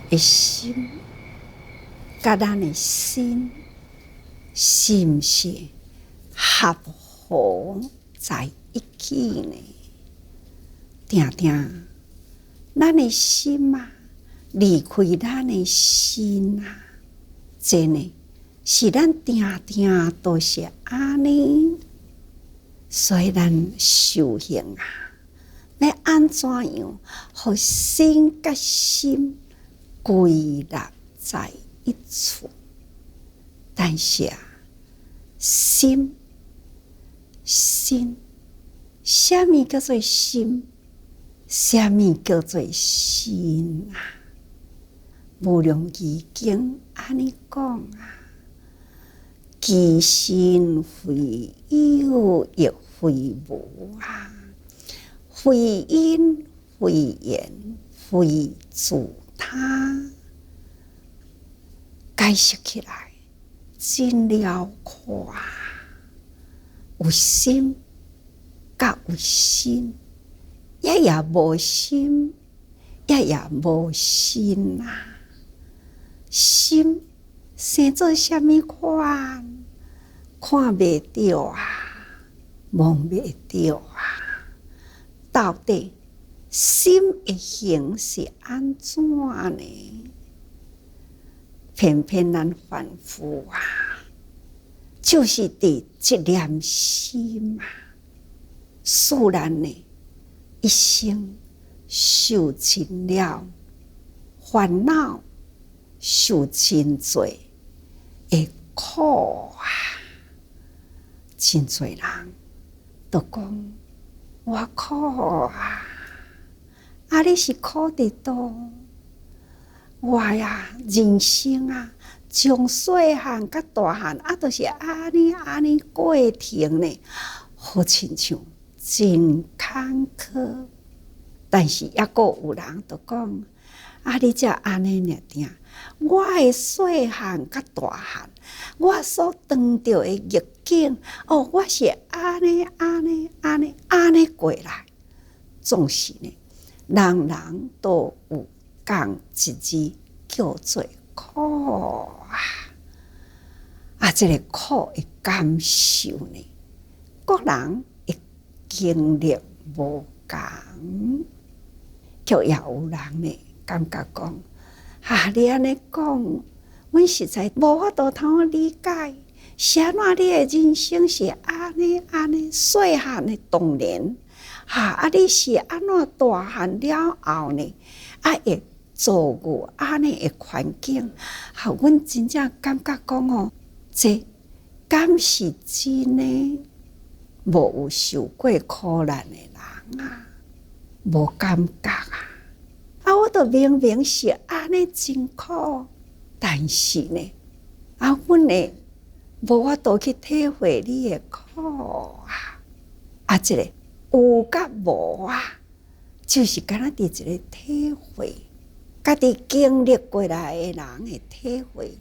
的心，甲咱的心，是毋是合合在一起呢？定定，咱的心啊，离开咱的心啊，真的是咱定定都是安尼。所以咱修行啊，要安怎样，互心甲心归纳在一处？但是啊，心，什么叫做心？什么叫做心啊？无量义经安尼讲啊，其心非有，亦非无啊，非因，非缘，非自他。解释起来真辽阔啊！有心，甲有心，也无心，也无心啊！心生做什么款？看袂着啊，摸袂着啊！到底心的形是安怎呢？偏偏咱凡夫啊，就是伫一念心啊，使咱呢一生受尽了烦恼，受尽多的苦啊！真多人都讲我苦啊，啊你是苦伫倒？我呀，人生啊，从细汉到大汉啊，都是安尼过程呢，好亲像真坎坷。但是也阁有人就讲，啊，你才安尼尔定？我的细汉到大汉，我所遇到的逆境，我是安尼过来。总是呢，人人都有讲一字叫做苦啊！这个苦的感受呢，各人的经历无同，就也有人呢感觉讲，你安尼讲，阮实在无法度通理解，是安怎你的人生是安尼细汉的童年，你是安怎大汉了后呢？会遭遇安尼的环境，阮真正感觉讲这敢是真呢？无有受过苦难的人啊，无感觉啊！我都明明是安尼真苦，但是呢，阮呢无法度去体会你的苦啊！这个有甲无啊，就是敢若伫一个体会。家己经历过来的人的体会，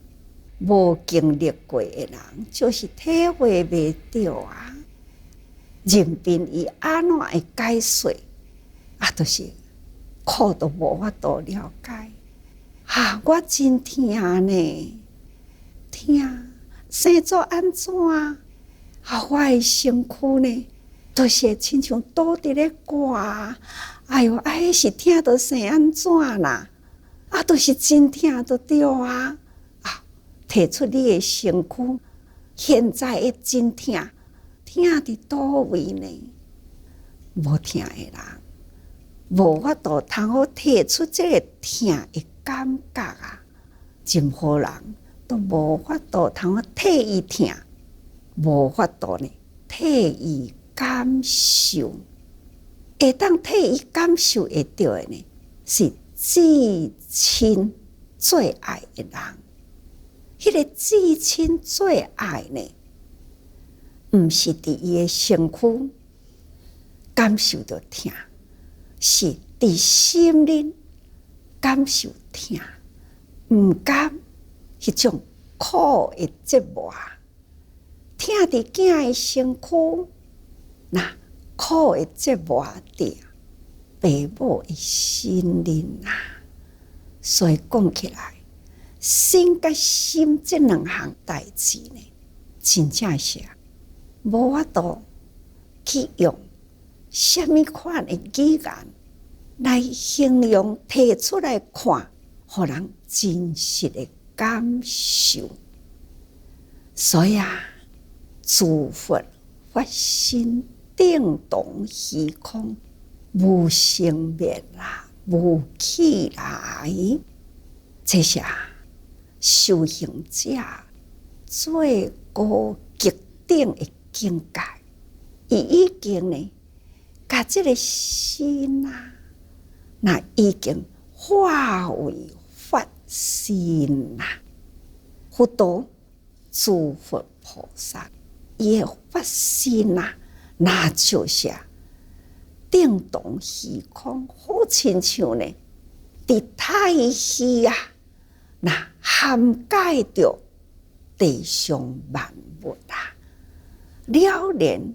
无经历过的人就是体会袂到啊。任凭伊安怎会解说，就是苦都无法度了解。我真疼呢，疼生做安怎？我的身躯呢，都是亲像倒伫咧挂。迄是疼到生安怎啦？都是真疼就对啊！提出你的身躯，现在的真疼，疼伫倒位呢？无疼的人，无法度通好提出这个疼的感觉啊！任何人都无法度通好替伊疼，无法度呢替伊感受。会当替伊感受会到的呢，是至亲最爱的人。迄个至亲最爱呢，毋是伫伊的身躯感受到疼，是伫心灵感受疼，毋甘迄种苦的折磨，疼伫囝的身躯，那苦的折磨伫父母的心灵啊！所以讲起来，身甲心这两项代志呢，真正是无法度去用什么款的语言来形容提出来看，互人真实的感受。所以自佛发心定动虚空，无生灭啦，无起来。这是修行者最高极顶的境界。伊已经呢，把这个心那已经化为法心啦。佛陀诸佛菩萨伊的法心那就是定动虚空，好亲像呢，伫太虚那涵盖着地上万物了然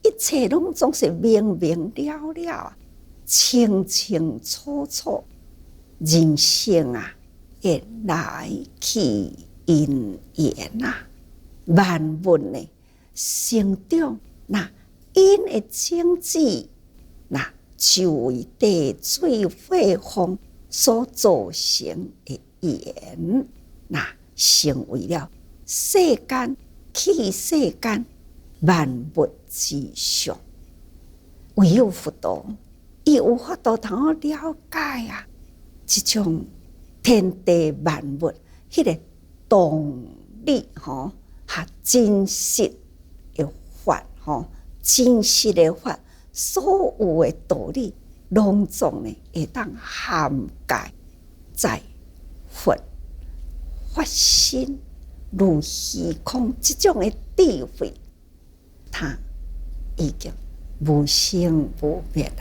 一切拢总是明明了了，清清楚楚。人生会来去因缘万物呢成长，那因的种子，那就为地水火风所造成的缘，那成为了世间去世间万物之上。唯有佛陀，伊有法度通好了解这种天地万物迄个动力真实的法真实的法，所有的道理拢总呢会当涵盖在佛法心如虚空这种的智慧，它已经无生无灭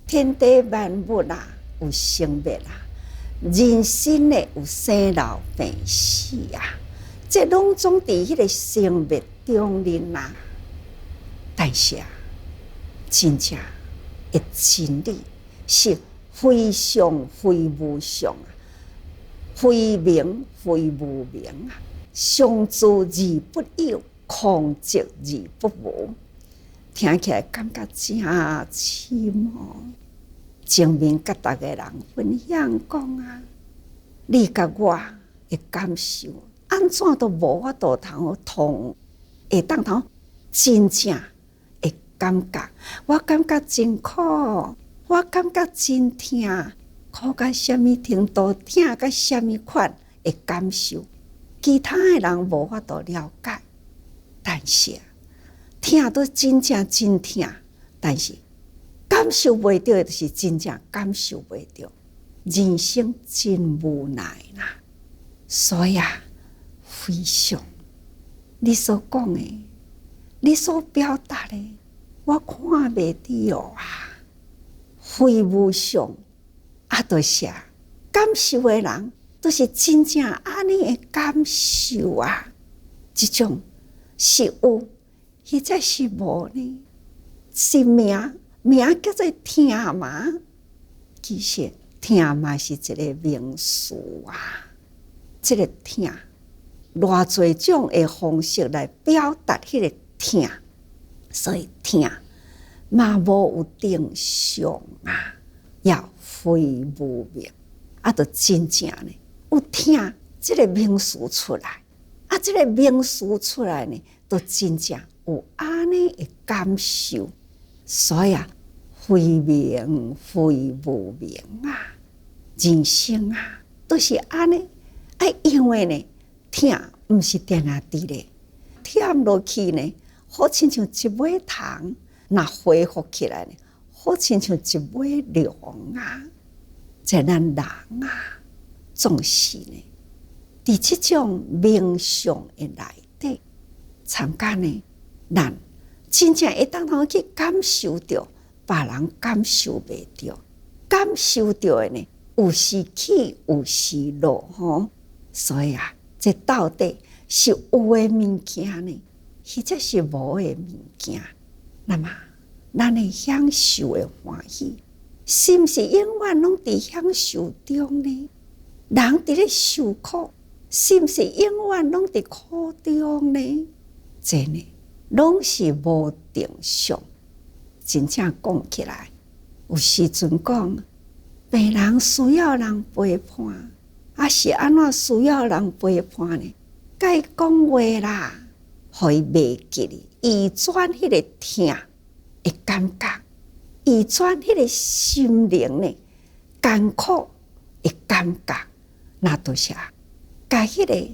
天地万物有生灭人生呢有生老病死这拢总伫迄个生灭中间但是真正的真理是非常非无常非明非无明常住而不有，空寂而不无。听起来感觉真深前面甲大家人分享讲你甲我的感受，安怎都无法度通会当通真正的感觉。我感觉真苦，我感觉真痛，苦到什么程度，痛到什么款的感受，其他的人无法度了解。但是痛都真正真痛，但是感受袂到的就是真正感受袂到。人生真无奈所以非常你所讲的，你所表达的，我看袂到非无常就是感受的人都是真正安尼的感受这种是有或者是无呢？是名叫做痛吗？其实痛嘛是一个名词这个痛偌侪种的方式来表达迄个痛，所以痛嘛无有定常也非无明就真正呢有痛这个名词出来这个名词出来呢，就真正有安尼的感受。所以非明非无明人生都是安尼因为呢痛不是定伫咧，忝落去呢好亲像一尾糖，若恢复起来呢好亲像一尾凉在咱人总是呢伫这种冥想的内底参加呢，咱真正会当通去感受到别人感受袂到，感受到的呢有时起有时落所以这到底是有的物件呢，或者是无的物件？那么咱的享受的欢喜，是不是永远拢伫享受中呢？人伫咧受苦，是毋是永远拢伫苦中呢？真诶，拢是无定向。真正讲起来，有时阵讲，病人需要人陪伴，啊是安怎需要人陪伴呢？甲伊讲话啦，互伊袂记哩，移转迄个痛的感觉，移转迄个心灵呢艰苦的感觉，那都是甲迄个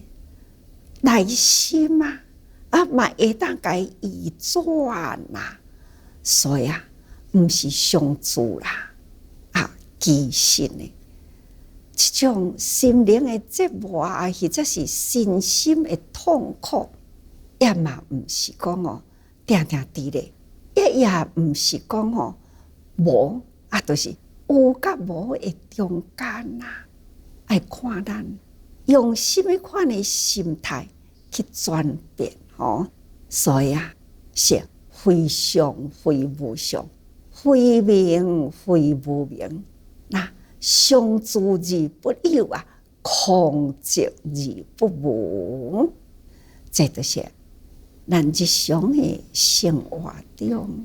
内心嘛会当甲伊移转啦。所以毋是上主啦，其实呢，这种心灵的折磨或者是身心的痛苦，也嘛毋是讲定定伫咧，也毋是讲无，就是有甲无的中间啦。爱看咱用什么款的心态去转变所以是非常非无常，非明非无明。那上主而不有空寂而不无，这就是咱日常的生活中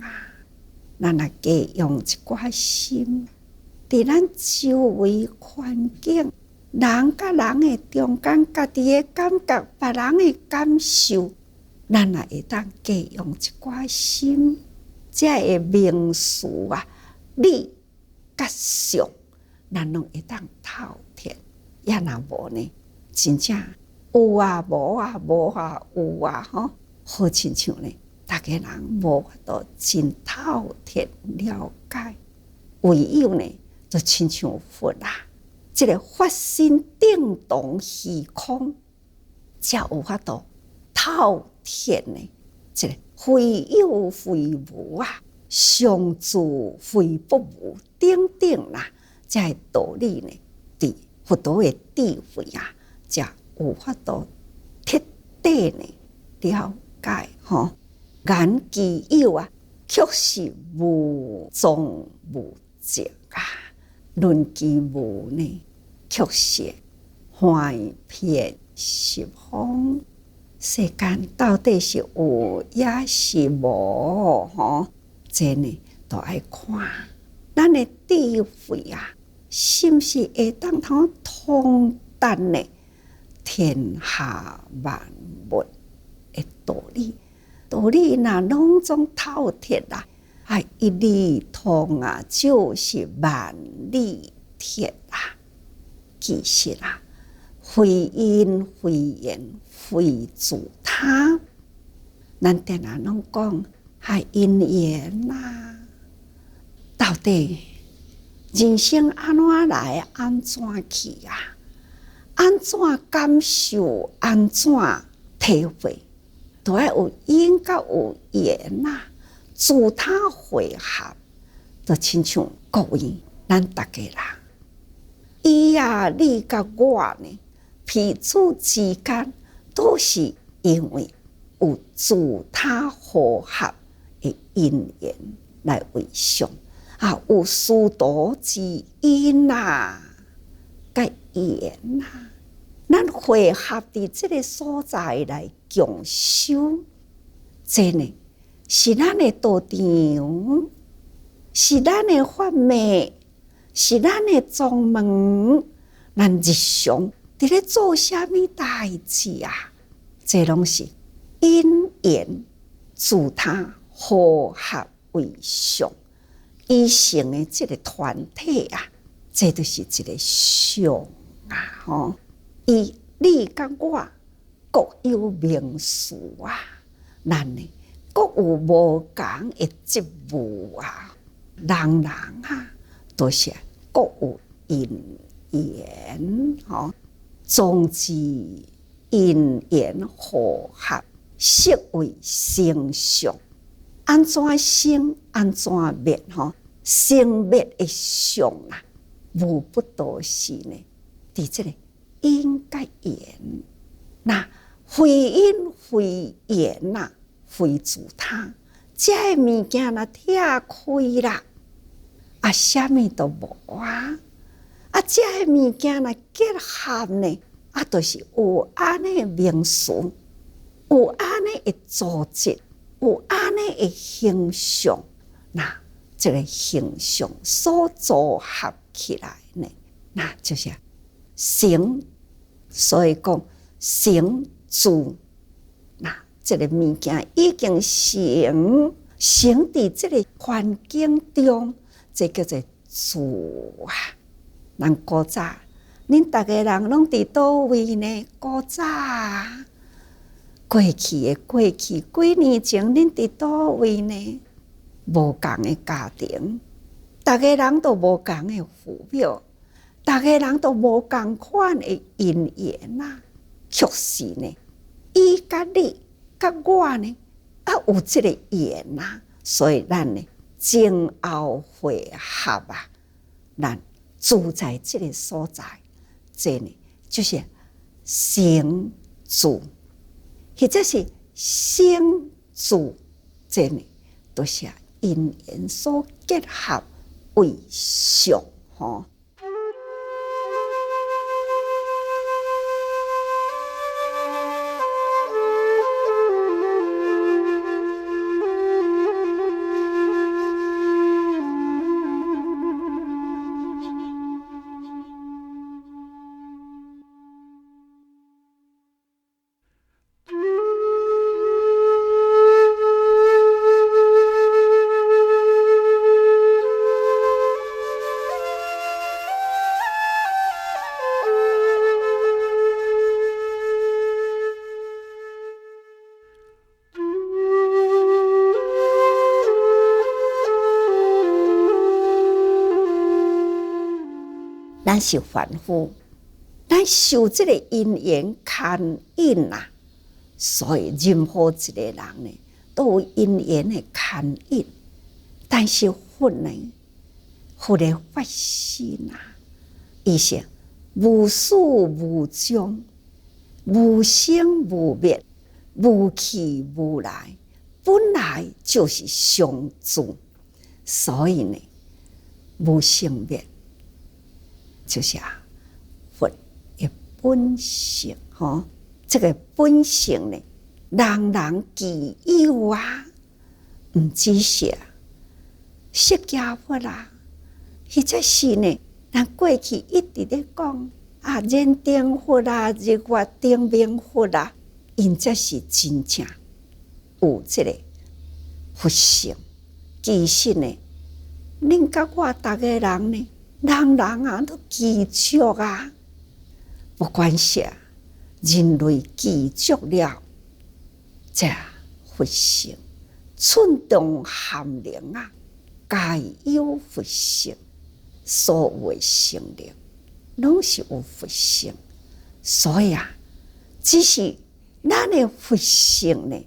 咱加用一寡心，伫咱周围环境，人甲人的中间，家己的感觉，别人的感受，咱也会当加用一寡心，才会明事理甲相，咱拢会当透彻。也若无呢，真正有无无有好亲像呢，大家人无法度真透彻了解，唯有呢，就亲像佛这个法身定动虚空，才有法度透彻呢。这个非有非无上主非不无等等这个道理呢，伫佛陀的智慧才有法度彻底呢了解言其有却是无踪无迹论其无呢，却是幻遍十方。世间到底是有也是无这呢都爱看咱的智慧是不是会当通达呢天下万物的道理？道理若拢总透彻一理通就是万理铁其实非因非缘非自他，咱定拢讲因缘到底人生安怎来，安怎去安怎感受，安怎体会，都要有因甲有缘自他会合，就亲像各位咱大家人，伊你甲我呢，彼此之间都是因为有自他和合的因缘来为相有殊途之因甲缘咱会合伫这个所在来共修，这呢是咱的道场，是咱的法脉，是咱的宗门。咱日常伫咧做啥物代志这拢是因缘自他和合为相，伊成的这个团体这就是一个相伊你甲我各有名事咱呢各有无同的职务人都是各有因缘总之因缘和合，实为成相。安怎生安怎灭生灭的相无不都是呢伫这个因甲缘非因非缘非自他，这个物件若拆开啦啥物都无这个物件若结合呢，就是有安尼名词，有安尼的组织，有安尼的形象，那这个形象所组合起来呢，那就是成。所以讲成住，那这个物件已经成伫这个环境中，这叫做住啊。咱古早，恁大家人拢伫倒位呢？古早过去的过去，几年前恁伫倒位呢？无共的家庭，大家人都无共的父母，大家人都无共款的姻缘啊。确实呢，伊甲你甲我呢，有这个缘啊，所以咱呢前后会合啊，咱住在这个所在，这呢就是成住，或者是生住，这呢都是因缘所结合为相吼。咱是凡夫，咱受这个因缘牵引啊，所以任何一个人呢，都有因缘的牵引。但是佛呢，佛的法性啊，伊是无始无终，无生无灭，无去无来，本来就是常住，所以呢，无生灭。就是佛的本性吼，这个本性呢，人人具有啊，唔只是释迦佛啦，或者是呢，咱过去一直咧讲燃灯佛啦、日月灯明佛啦，因这是真正有这个佛性。其实呢，恁甲我大家人呢，人啊都具足啊，不管是人类具足了这佛性，寸动含灵啊，皆有佛性，所有的生灵拢是有佛性，所以只是咱的佛性呢，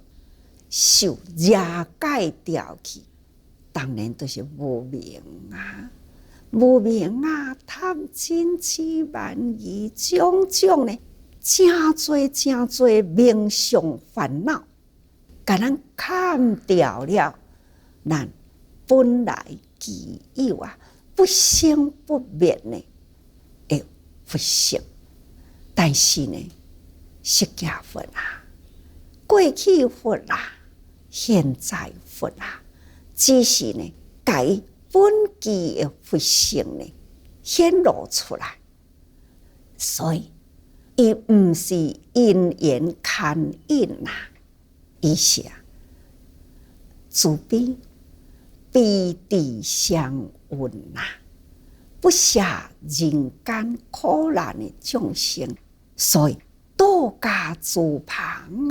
受邪界调去，当然都是无明啊。无明啊，贪嗔痴慢疑种种呢，真多名相烦恼，甲咱砍掉了，咱本来具有不生不灭呢的佛性。但是呢，释迦佛过去佛现在佛只是呢改本具的佛性呢显露出来，所以伊毋是因缘牵引伊是慈悲悲地相允不下人间苦难的众生，所以度假自旁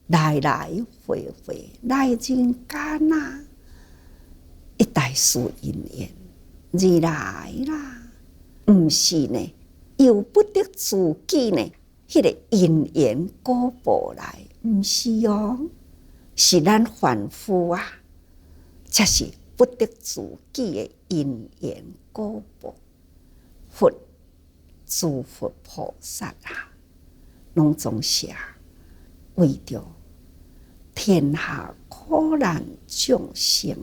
来来回回来人间一代事因缘而来啦，毋是呢，由不得自己呢，迄个因缘果报来，毋是哦，是咱凡夫才是不得自己的因缘果报。佛、诸佛菩萨拢总是为着天下苦难众生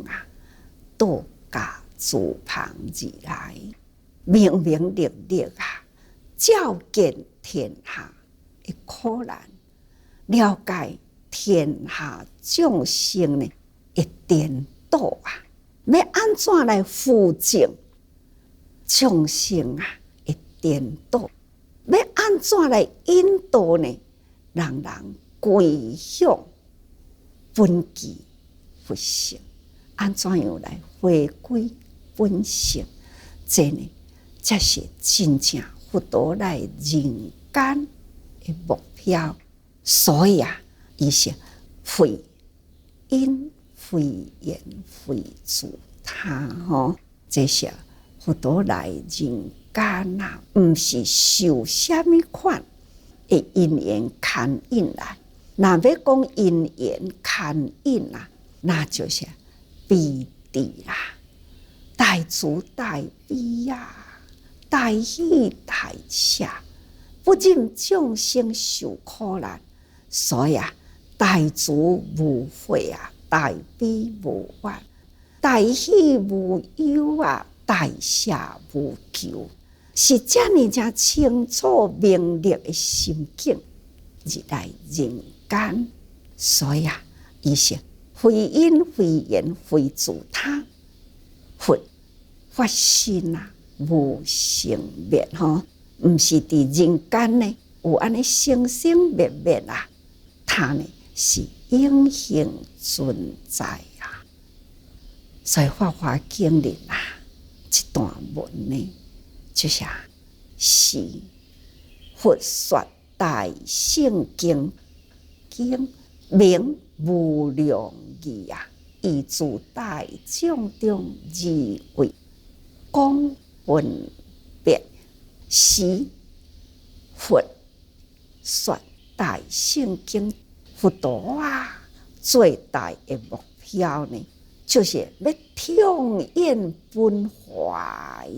度假自旁而来，明明历历啊，照见天下的苦难，了解天下众生呢的颠倒啊，要安怎来扶正众生啊的颠倒？要安怎来引导呢？让人归向本具佛性，安怎样来回归本性？这呢，才是真正佛陀来人间的目标。所以啊，伊是非因非缘非自他吼，这是佛陀来人间啊，毋是受什么款的因缘牵引来。若要讲因缘牵引啊，那就是悲智啦，大慈大悲呀，大喜大舍，不忍众生受苦难，所以啊，大慈无悔啊，大悲无怨，大喜无忧啊，大舍无求，是这样才清楚明了的心境而来人间。所以啊，伊是非因非缘非自他，佛发心啊，无生灭吼，毋是伫人间呢有安尼生生灭灭啊，他呢是永恒存在啊。所以《法华经》里啊，这段文呢，就是是佛说大圣经，经名无量义啊，以自大众中而为讲分别，是佛说大圣经。佛陀啊，最大的目标呢，就是要痛演本怀。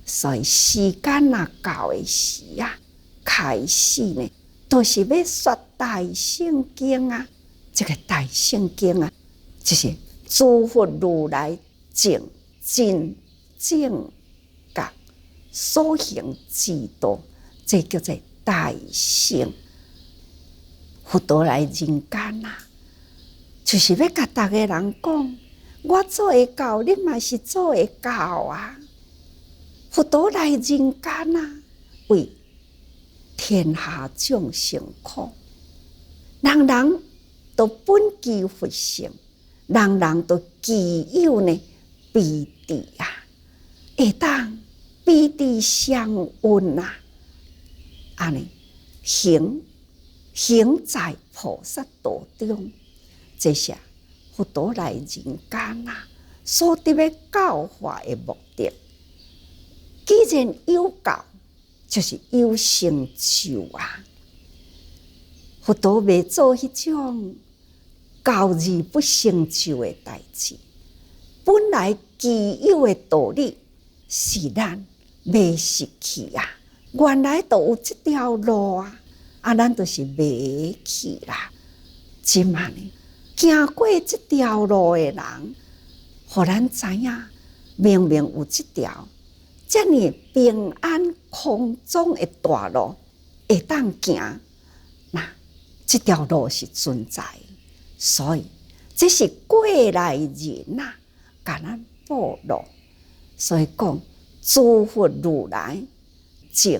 所以时间啊到的时啊，开始呢，都是要说大圣经啊。这个大圣经啊，就是诸佛如来正真正觉所行之道，这叫做大圣。佛陀来人间啊，就是要甲大家人讲，我做会到，你嘛是做会到啊。佛陀来人间啊，为天下众生苦，人人都本具佛性，人人都具有呢悲智啊，会当悲智相运啊，安尼行在菩萨道中，这是佛陀来人间啊所得的教化的目的。既然有教，就是有成就啊。佛陀袂做迄种教而不成就的代志。本来既有的道理，是咱袂失去啊。原来就有这条路啊。咱就是袂去啦。即嘛呢，行过这条路的人，互咱知影，明明有这条这么平安空中的大路会当行，那这条路是存在，所以这是过来人啊，甲咱报路。所以讲，诸佛如来正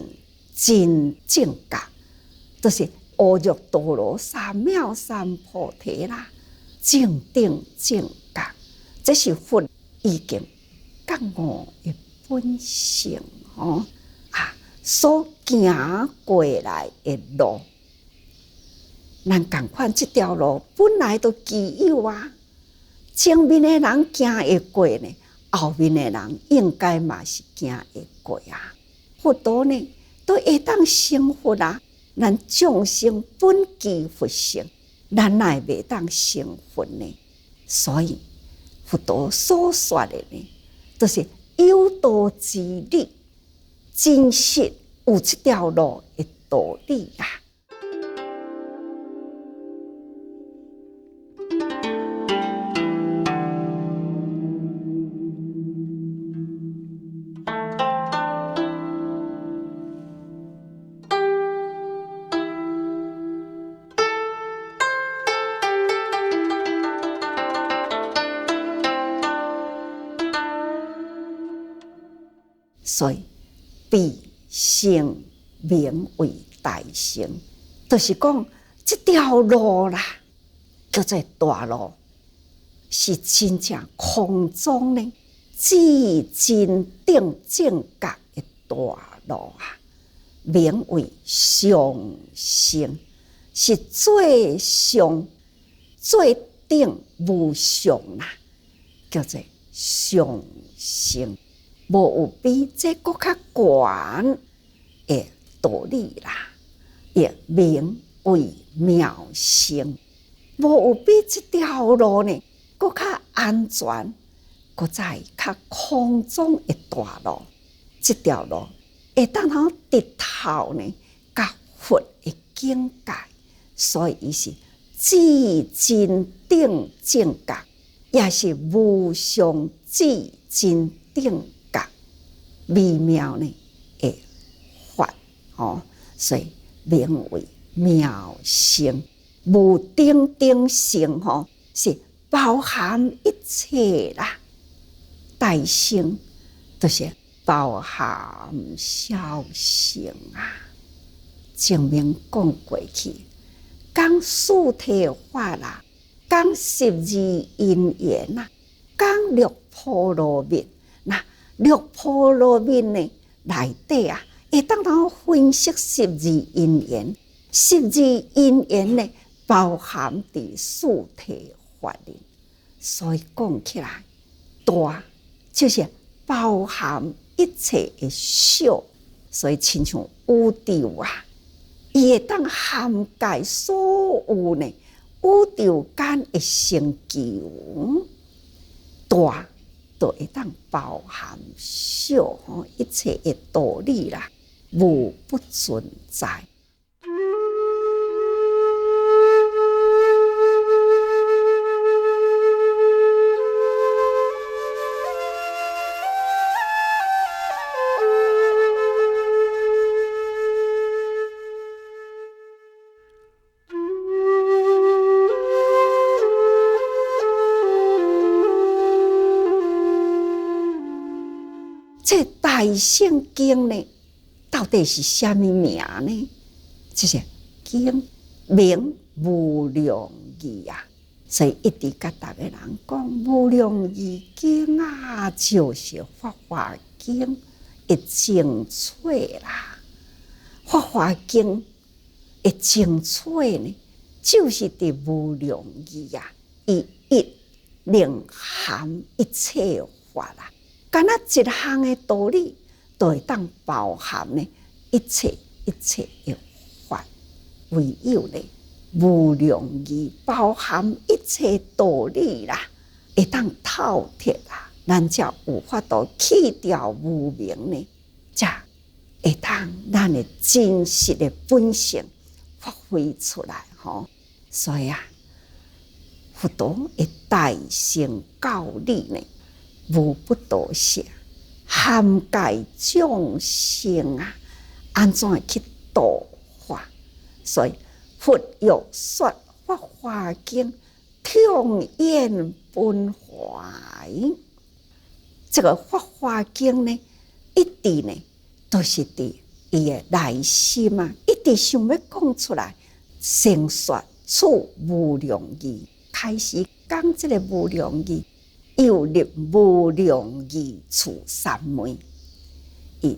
真正觉。就是阿耨多罗三藐三菩提啦，正定正觉，这是佛已经觉悟的本性哦啊，所行过来的路，咱同款这条路本来都具有啊，前面的人行会过呢，后面的人应该嘛是行会过啊。佛陀呢，都会当成佛啊。咱众生本具佛性，咱乃袂当成佛呢？所以佛陀所说的呢，都是有道之理，真实有这条路的道理啊。所以必生名为大乘，就是讲这条路啦，叫做大路，是真正空中呢至真正正觉的大路啊，名为上乘，是最上最顶无上啦，叫做上乘，无有比这更较悬的道理啦，也名为妙乘，无有比这条路呢更较安全，搁在较空中的大路，这条路会当通直头呢，甲佛的境界，所以伊是至真顶正觉，也是无上至真顶觉，微妙呢的法所以名为妙乘。无顶顶乘是包含一切啦，大乘就是包含小乘啊。前面讲过去，讲四谛法啦，讲12因缘啦，讲六波罗蜜。那六波罗蜜呢内底啊，会当通分析12因缘，12因缘呢包含伫四谛法里，所以讲起来，大就是包含一切的小，所以亲像宇宙啊，伊会当涵盖所有呢宇宙间的成就，大就会当包含小一切的道理啦，无不存在。这大乘经呢，到底是什么名呢？这是经名无量义啊，所以一直甲大家人讲无量义经啊，就是法华经的精粹啦。法华经的精粹呢，就是伫无量义啊，伊一能含一切法啦。干那一项的道理，都会当包含呢一切的法，唯有呢无量义包含一切道理啦，会当透彻啦，咱才有法度去掉无明呢，才会当咱的真实的本性发挥出来所以啊，佛陀的大乘教理呢，无不多些，涵盖众生啊，安怎去度化？所以佛又说法华经通验本怀。这个法华经呢，一直呢都是伫伊的内心啊，一直想要讲出来，先说出无量义，开始讲这个无量义。又立无量义处三昧，伊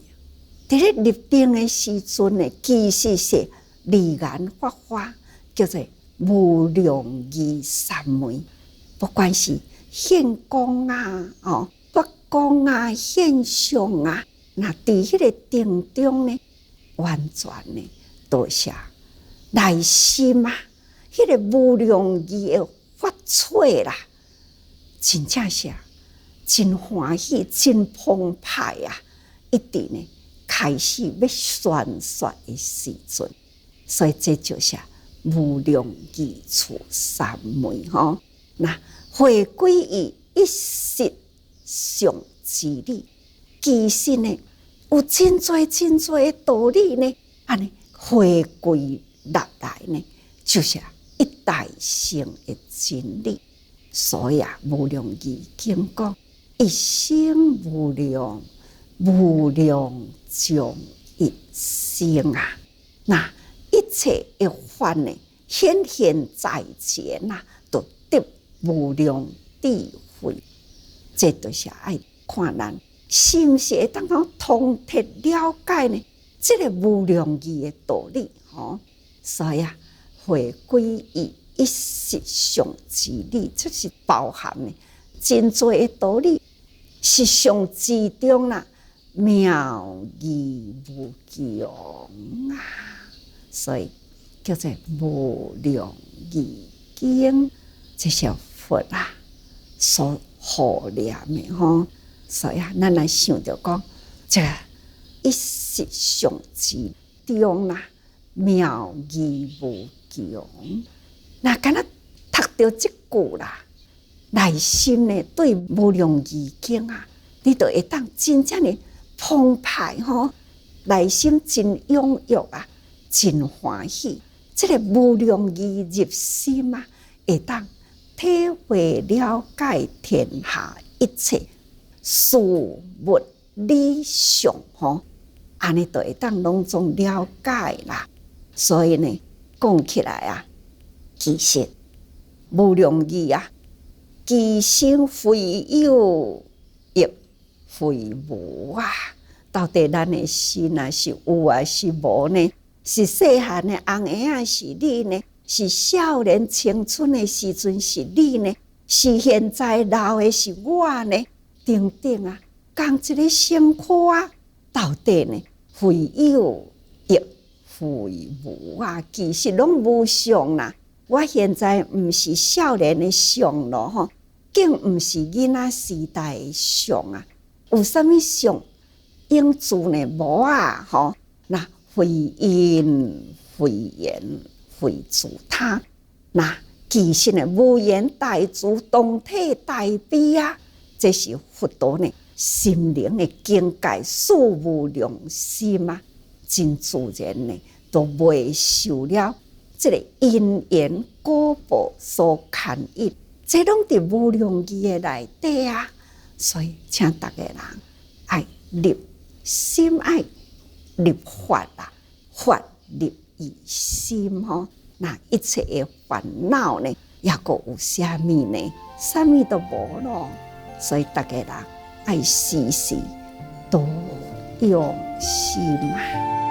伫咧立定的时阵呢，其实是离言法华，叫做无量义三昧。不管是现光啊、不光啊、现象啊，那伫迄个定中呢，完全呢都是内心啊，迄个无量义的发出啦。真正是真欢喜、真澎湃啊！一直呢开始要宣说的时阵，所以这就是无量义处三昧那回归于一实相之理，其实呢有真多的道理呢，安尼回归落来呢，就是一大乘的真理。所以无量义经讲一生无量，无量众一生啊！那一切的法呢，显现在前啊，都得无量智慧。这就是爱看咱是不是会当中通彻了解呢？这个无量义的道理，所以啊，回归于一实相之理，这是包含呢真多的道理，实相之中啦，妙义无穷啊！所以叫做无量义经，这是佛啊所护念的所以啊，咱来想着讲，这个一实相之中啦，妙义无穷。那敢若读到这句啦，内心呢对无量义经啊，你就会当真正的澎湃内心真踊跃啊，真欢喜。这个无量义入心啊，会当体会了解天下一切事物理想安尼就会当拢总了解啦。所以呢，讲起来啊，其实无量义啊，其心非有，亦非无啊。到底咱的心啊是有啊是无呢？是细汉的红婴仔是你呢？是少年青春的时阵是你呢？是现在老的是我呢？等等啊，讲这个生活啊，到底呢，非有亦非无啊，其实拢无相啦。我现在毋是少年的相咯更毋是囡仔时代的相啊。有啥物相？应自呢无啊那非因非缘非自他，那其实呢无缘大自同体大悲啊，这是佛陀呢心灵的境界，事无量心啊，真自然呢都未受了这个因缘果报所牵引，这拢伫无量义的内底啊。所以请大家人爱立心，爱立法啊，法立于心那一切的烦恼呢，也个有啥物呢？啥物都无咯。所以大家人爱时时多用心啊。